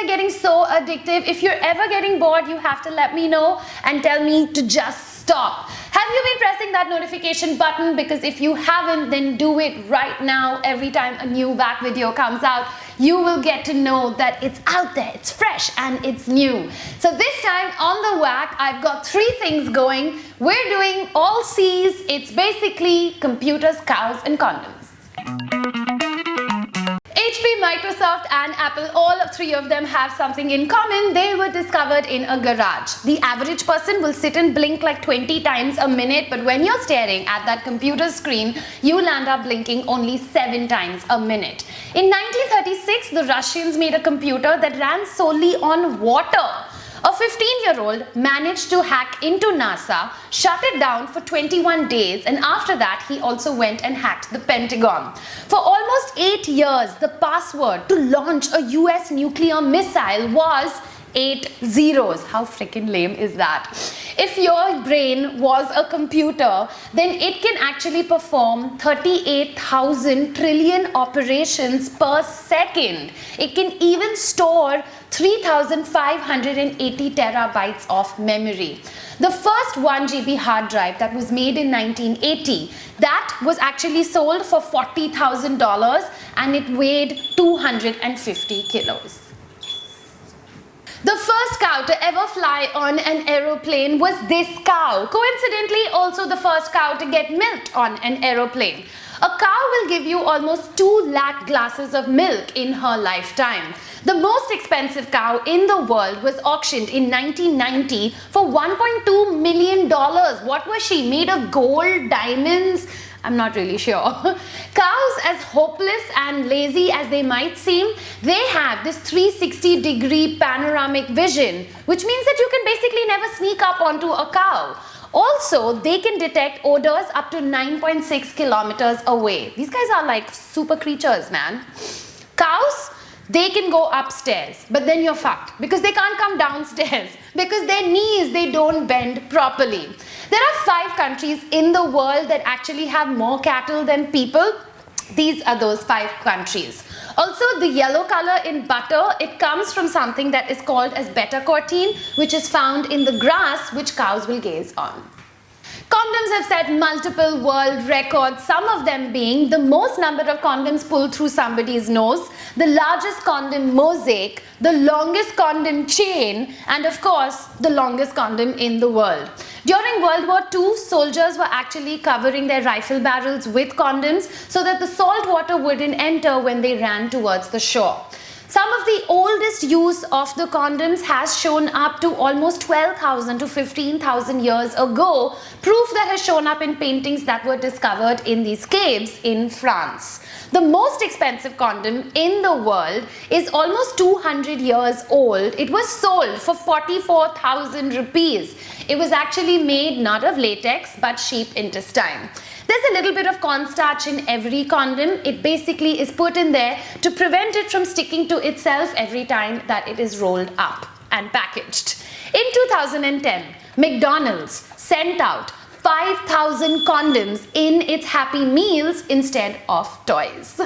are getting so addictive. If you're ever getting bored, you have to let me know and tell me to just stop. Have you been pressing that notification button? Because if you haven't, then do it right now. Every time a new Whack video comes out, you will get to know that it's out there, it's fresh, and it's new. So this time on the Whack, I've got 3 things going. We're doing all C's. It's basically computers, cows, and condoms. HP, Microsoft, and Apple, all 3 of them have something in common. They were discovered in a garage. The average person will sit and blink like 20 times a minute, but when you're staring at that computer screen, you'll end up blinking only 7 times a minute. In 1936, the Russians made a computer that ran solely on water. A 15-year-old managed to hack into NASA, shut it down for 21 days, and after that, he also went and hacked the Pentagon. For almost 8 years, the password to launch a US nuclear missile was 8 zeros. How freaking lame is that? If your brain was a computer, then it can actually perform 38,000 trillion operations per second. It can even store 3,580 terabytes of memory. The first 1 GB hard drive that was made in 1980, that was actually sold for $40,000 and it weighed 250 kilos. The first cow to ever fly on an aeroplane was this cow. Coincidentally, also the first cow to get milked on an aeroplane. A cow will give you almost 2 lakh glasses of milk in her lifetime. The most expensive cow in the world was auctioned in 1990 for $1.2 million. What was she? Made of gold, diamonds? I'm not really sure. Cows, as hopeless and lazy as they might seem, they have this 360-degree panoramic vision, which means that you can basically never sneak up onto a cow. Also, they can detect odors up to 9.6 kilometers away. These guys are like super creatures, man. Cows, they can go upstairs, but then you're fucked because they can't come downstairs because their knees, they don't bend properly. There are 5 countries in the world that actually have more cattle than people. These are those 5 countries. Also, the yellow color in butter, it comes from something that is called as beta-carotene, which is found in the grass which cows will gaze on. Condoms have set multiple world records, some of them being the most number of condoms pulled through somebody's nose, the largest condom mosaic, the longest condom chain, and of course, the longest condom in the world. During World War II, soldiers were actually covering their rifle barrels with condoms so that the salt water wouldn't enter when they ran towards the shore. Some of the oldest use of the condoms has shown up to almost 12,000 to 15,000 years ago, proof that has shown up in paintings that were discovered in these caves in France. The most expensive condom in the world is almost 200 years old. It was sold for 44,000 rupees. It was actually made not of latex but sheep intestine. There's a little bit of cornstarch in every condom. It basically is put in there to prevent it from sticking to itself every time that it is rolled up and packaged. In 2010, McDonald's sent out 5,000 condoms in its Happy Meals instead of toys.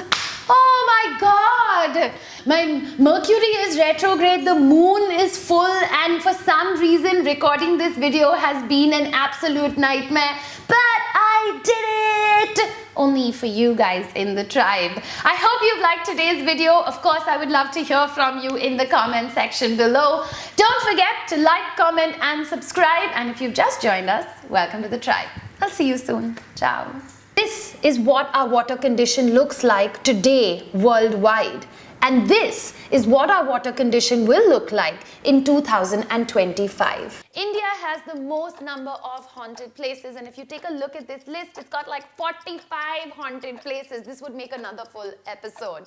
Oh my God! My Mercury is retrograde, the moon is full, and for some reason recording this video has been an absolute nightmare. But I did it! Only for you guys in the tribe. I hope you've liked today's video. Of course, I would love to hear from you in the comment section below. Don't forget to like, comment, and subscribe. And if you've just joined us, welcome to the tribe. I'll see you soon. Ciao. This is what our water condition looks like today worldwide. And this is what our water condition will look like in 2025. India has the most number of haunted places, and if you take a look at this list, it's got like 45 haunted places. This would make another full episode.